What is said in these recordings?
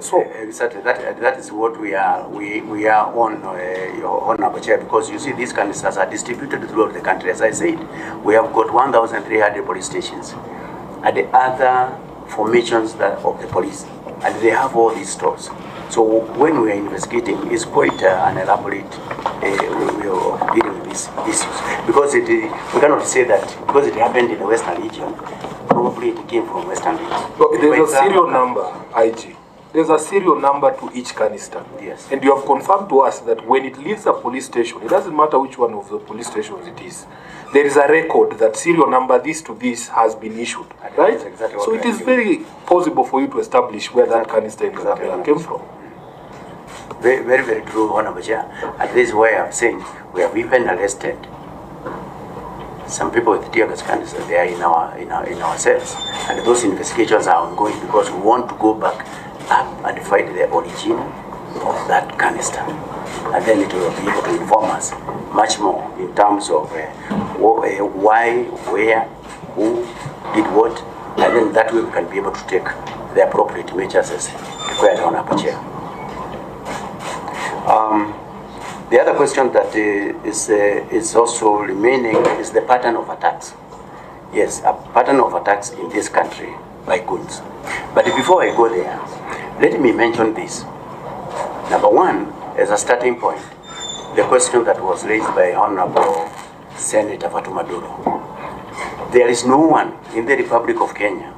So exactly that is what we are on, your Honorable Chair, because you see these canisters are distributed throughout the country. As I said, we have got 1,300 police stations and the other formations of the police, and they have all these stores. So when we are investigating, it's quite an elaborate way of dealing with these issues, because we cannot say that because it happened in the Western region, probably it came from Western region. So there's a serial number, IG. There's a serial number to each canister. Yes. And you have confirmed to us that when it leaves a police station, it doesn't matter which one of the police stations it is, there is a record that serial number this to this has been issued, right? Exactly. So it is very possible for you to establish where that canister in Kanja came from. Very, very, very true, Honorable Chair. And this is why I'm saying we have even arrested some people with tear gas canisters. They are in our cells, and those investigations are ongoing because we want to go back up and find the origin of that canister, and then it will be able to inform us much more in terms of why, where, who did what, and then that way we can be able to take the appropriate measures as required, Honorable Chair. The other question that is also remaining is the pattern of attacks. Yes, a pattern of attacks in this country by goons. But before I go there, let me mention this. Number one, as a starting point, the question that was raised by Honorable Senator Fatuma Duro. There is no one in the Republic of Kenya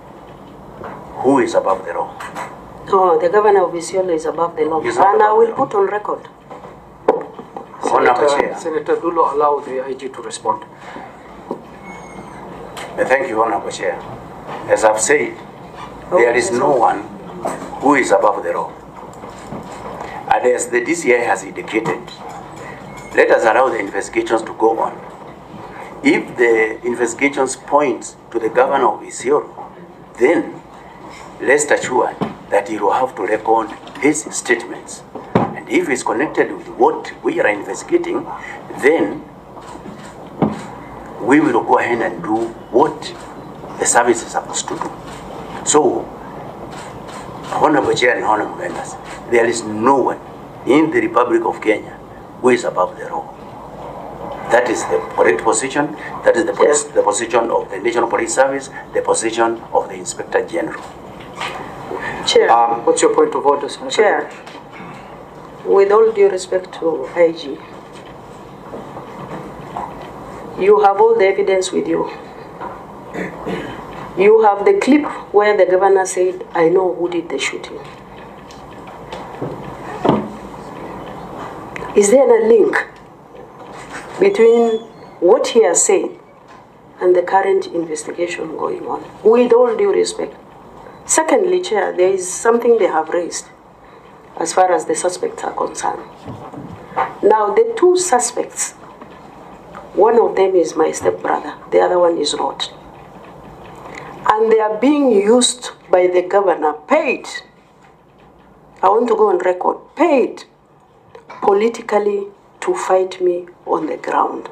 who is above the law. No, the governor of Isiolo is above the law. And I will put on record. Senator Dulo, allow the IG to respond. Thank you, Honorable Chair. As I've said, there is no one who is above the law. And as the DCI has indicated, let us allow the investigations to go on. If the investigations point to the governor of Isiolo, then rest assured that he will have to record his statements. And if it's connected with what we are investigating, then we will go ahead and do what the service is supposed to do. So, Honorable Chair and Honorable members, there is no one in the Republic of Kenya who is above the law. That is the correct position. That is the position of the National Police Service, the position of the Inspector General. Chair. What's your point of order, Senator? Chair, with all due respect to IG, you have all the evidence with you. You have the clip where the governor said, I know who did the shooting. Is there a link between what he has said and the current investigation going on? With all due respect. Secondly, Chair, there is something they have raised as far as the suspects are concerned. Now, the two suspects, one of them is my stepbrother, the other one is not. And they are being used by the governor, paid, I want to go on record, paid politically to fight me on the ground.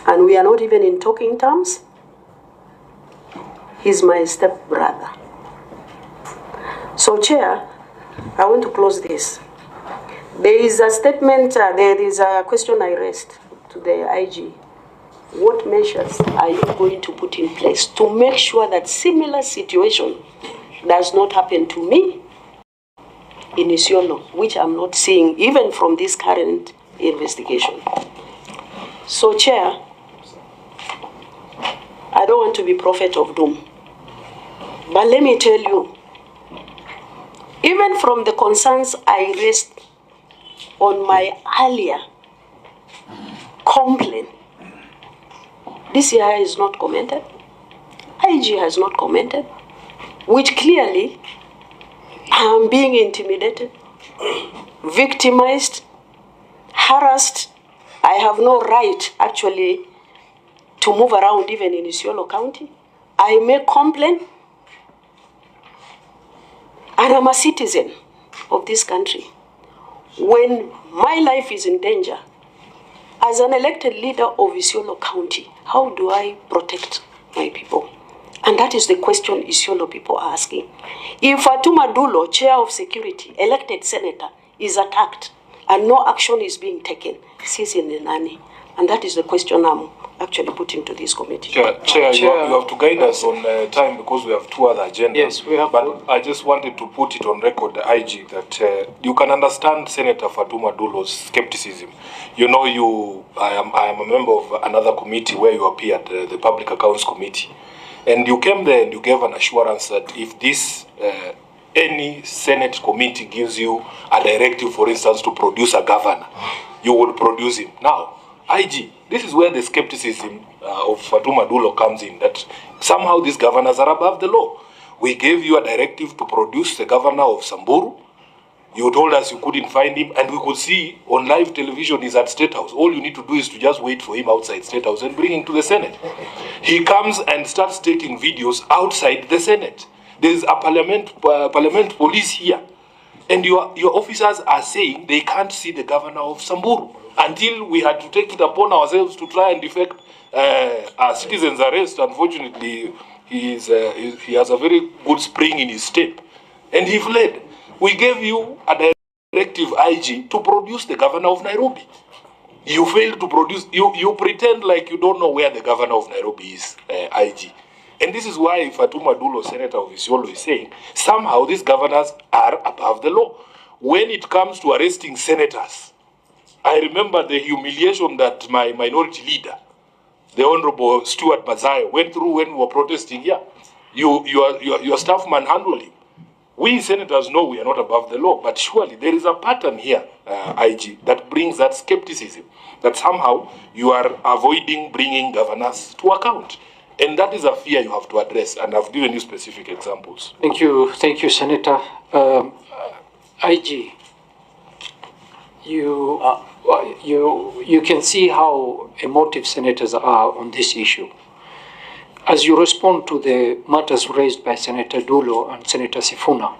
And we are not even in talking terms. He's my stepbrother. So, Chair, I want to close this. There is a statement, there is a question I raised to the IG. What measures are you going to put in place to make sure that similar situation does not happen to me in Isiolo, which I'm not seeing even from this current investigation? So, Chair, I don't want to be prophet of doom, but let me tell you, even from the concerns I raised on my earlier complaint, DCI has not commented, IG has not commented, which clearly I am being intimidated, victimized, harassed. I have no right actually to move around even in Isiolo County. I make complaint, and I'm a citizen of this country. When my life is in danger, as an elected leader of Isiolo County, how do I protect my people? And that is the question Isiolo people are asking. If Fatuma Dulo, chair of security, elected senator, is attacked and no action is being taken, sisi ni nani? And that is the question I'm actually putting to this committee. Chair, you have to guide us on time because we have two other agendas. Yes, we have. But I just wanted to put it on record, IG, that you can understand Senator Fatuma Dulo's skepticism. You know, I am a member of another committee where you appeared, the Public Accounts Committee. And you came there and you gave an assurance that if this, any Senate committee gives you a directive, for instance, to produce a governor, you will produce him. Now, IG, this is where the skepticism of Fatuma Dulo comes in, that somehow these governors are above the law. We gave you a directive to produce the governor of Samburu. You told us you couldn't find him, and we could see on live television he's at State House. All you need to do is to just wait for him outside State House and bring him to the Senate. He comes and starts taking videos outside the Senate. There's a parliament police here. And your officers are saying they can't see the governor of Samburu until we had to take it upon ourselves to try and effect a citizen's arrest. Unfortunately, he has a very good spring in his step. And he fled. We gave you a directive, IG, to produce the governor of Nairobi. You failed to produce, you pretend like you don't know where the governor of Nairobi is, IG. And this is why Fatuma Dulo, Senator of Isiolo, is saying, somehow these governors are above the law. When it comes to arresting senators, I remember the humiliation that my minority leader, the Honorable Stuart Mazayo, went through when we were protesting here. Your staff manhandled him. We senators know we are not above the law, but surely there is a pattern here, IG, that brings that skepticism, that somehow you are avoiding bringing governors to account. And that is a fear you have to address, and I've given you specific examples. Thank you, Senator. IG, you can see how emotive senators are on this issue. As you respond to the matters raised by Senator Dulo and Senator Sifuna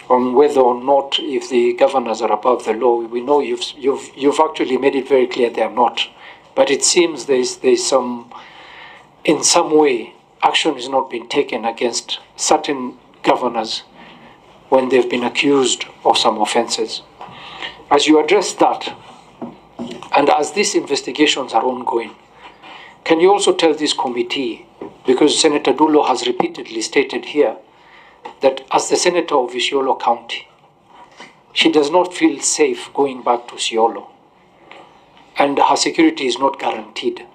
on whether or not if the governors are above the law, we know you've actually made it very clear they are not. But it seems there's some, in some way, action is not being taken against certain governors when they've been accused of some offenses. As you address that, and as these investigations are ongoing, can you also tell this committee, because Senator Dulo has repeatedly stated here that as the Senator of Isiolo County, she does not feel safe going back to Isiolo, and her security is not guaranteed.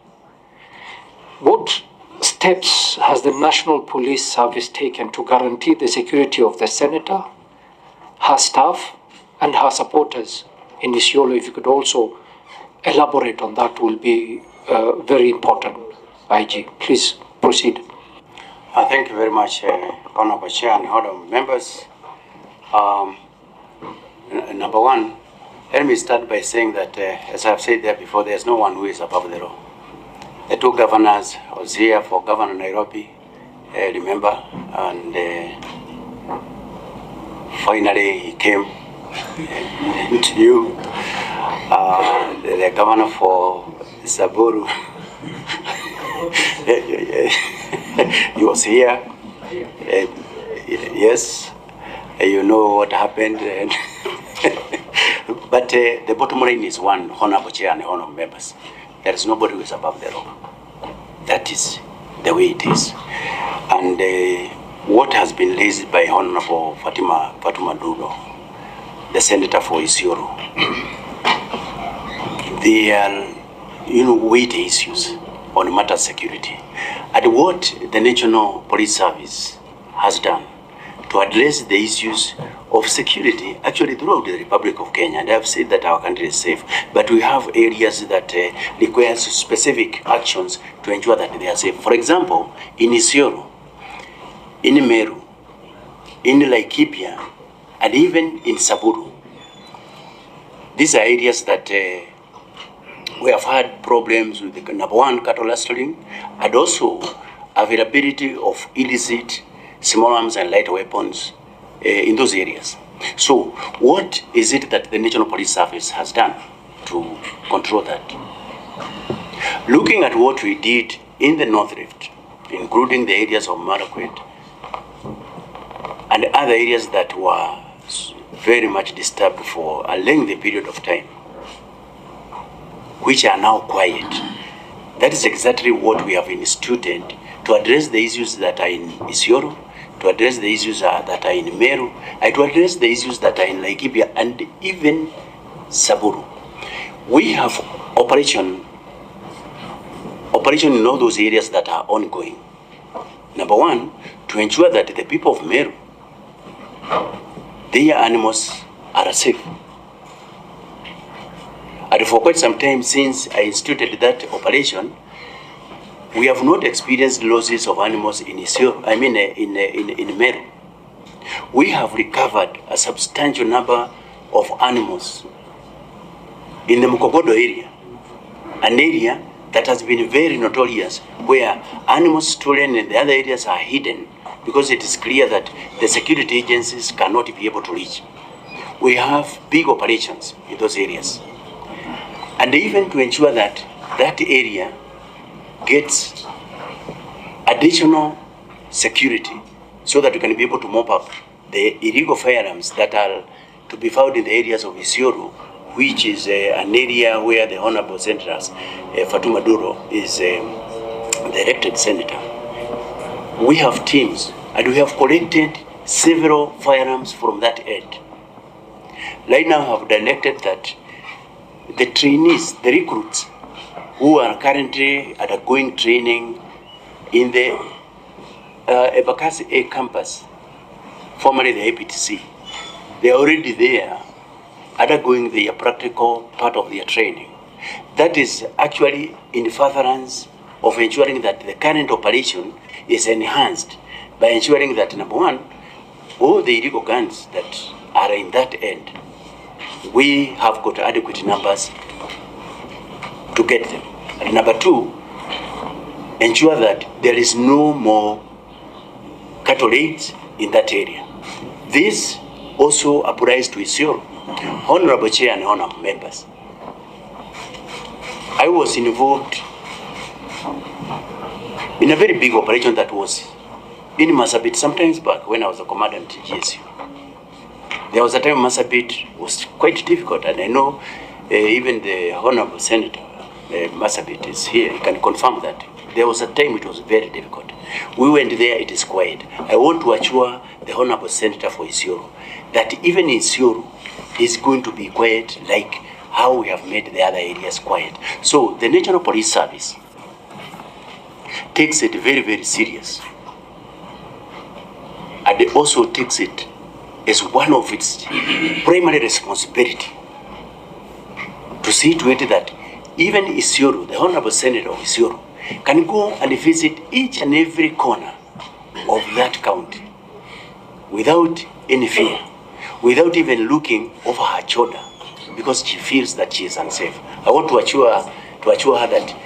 What steps has the National Police Service taken to guarantee the security of the Senator, her staff, and her supporters in Isiolo? If you could also elaborate on that, will be very important. IG, please proceed. Thank you very much, Honorable Chair and Honorable members. Number one, let me start by saying that, as I've said there before, there's no one who is above the law. The two governors was here for Governor Nairobi, remember, and finally he came to you, the governor for Samburu. He was here. Yes, you know what happened. But the bottom line is one, Honorable Chair and Honorable members. There is nobody who is above the law. That is the way it is. And what has been raised by Honorable Fatuma Dulo, the Senator for Isiolo, they are, weighty issues on matter security. And what the National Police Service has done to address the issues of security actually throughout the Republic of Kenya. And I have said that our country is safe, but we have areas that require specific actions to ensure that they are safe. For example, in Isiolo, in Meru, in Laikipia, and even in Samburu. These are areas that we have had problems with the number one, cattle rustling, and also availability of illicit small arms and light weapons in those areas. So what is it that the National Police Service has done to control that? Looking at what we did in the North Rift, including the areas of Marakwet and other areas that were very much disturbed for a lengthy period of time, which are now quiet. That is exactly what we have instituted to address the issues that are in Isiolo, to address the issues that are in Meru, and to address the issues that are in Laikipia and even Saburu. We have operation in all those areas that are ongoing. Number one, to ensure that the people of Meru, their animals are safe. And for quite some time since I instituted that operation, we have not experienced losses of animals in Isiolo, in Meru. We have recovered a substantial number of animals in the Mukogodo area, an area that has been very notorious, where animals stolen in the other areas are hidden because it is clear that the security agencies cannot be able to reach. We have big operations in those areas. And even to ensure that that area gets additional security so that we can be able to mop up the illegal firearms that are to be found in the areas of Isiolo, which is an area where the Honorable Senator Fatuma Duro is the elected senator. We have teams and we have collected several firearms from that end. Right now I have directed that the trainees, the recruits who are currently undergoing training in the Ebakasi A campus, formerly the APTC, they are already there undergoing the practical part of their training. That is actually in furtherance of ensuring that the current operation is enhanced by ensuring that, number one, all the illegal guns that are in that end, we have got adequate numbers to get them. And number two, ensure that there is no more cattle raids in that area. This also applies to Isiolo. Honorable Chair and honorable members, I was involved in a very big operation that was in Masabit sometimes back when I was a commandant in GSU. There was a time Masabit was quite difficult, and I know even the Honorable Senator Masabit is here, he can confirm that. There was a time it was very difficult. We went there, it is quiet. I want to assure the Honorable Senator for Isiolo that even in Isiolo is going to be quiet like how we have made the other areas quiet. So the National Police Service takes it very, very serious. And it also takes it as one of its primary responsibility to see to it that even Isiolo, the Honorable Senator of Isiolo, can go and visit each and every corner of that county without any fear, without even looking over her shoulder, because she feels that she is unsafe. I want to assure her that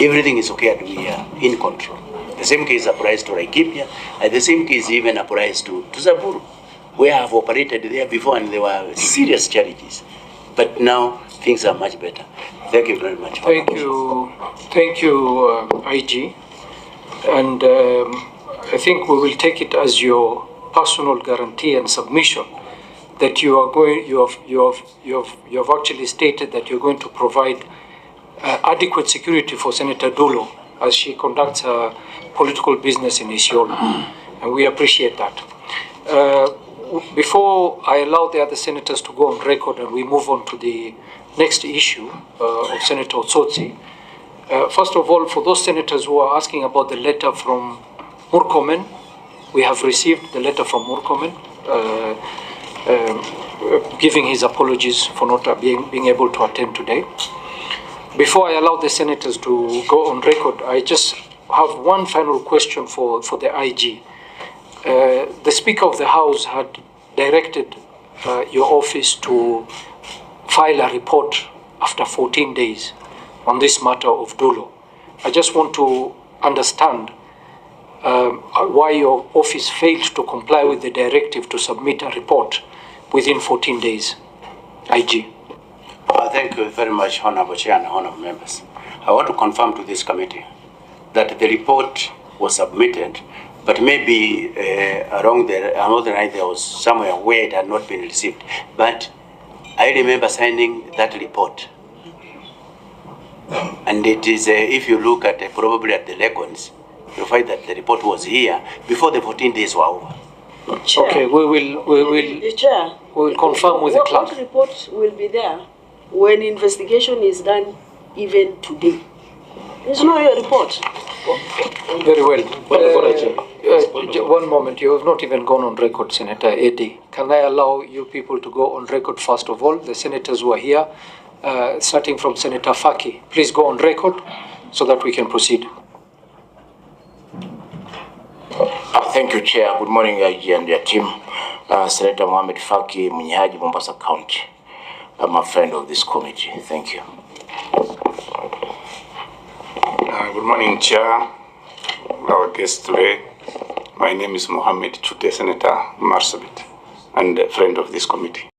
everything is okay and we are in control. The same case applies to Laikipia, and the same case even applies to Saburu, where I have operated there before and there were serious challenges. But now things are much better. Thank you very much. Thank you, IG. And I think we will take it as your personal guarantee and submission that you have actually stated that you're going to provide adequate security for Senator Dulo as she conducts her political business in Isiolo, and we appreciate that. Before I allow the other senators to go on record and we move on to the next issue of Senator Osotsi, first of all, for those senators who are asking about the letter from Murkomen, we have received the letter from Murkomen giving his apologies for not being able to attend today. Before I allow the senators to go on record, I just have one final question for the IG. The Speaker of the House had directed your office to file a report after 14 days on this matter of Dulo. I just want to understand why your office failed to comply with the directive to submit a report within 14 days. IG. Thank you very much, Honorable Chair and Honorable members. I want to confirm to this committee that the report was submitted, but maybe along the line there was somewhere where it had not been received. But I remember signing that report. And it is, if you look at probably at the records, you'll find that the report was here before the 14 days were over. Chair, Okay, we will confirm with the clerk. What report will be there when investigation is done even today? There's no report. Very well. One moment, you have not even gone on record, Senator Eddie. Can I allow you people to go on record first of all? The senators who are here, starting from Senator Faki. Please go on record so that we can proceed. Thank you, Chair. Good morning, IG and your team. Senator Mohamed Faki, Munyaji, Mombasa County. I'm a friend of this committee. Thank you. Good morning, Chair. Our guest today. My name is Mohamed Chute, Senator Marsabit, and a friend of this committee.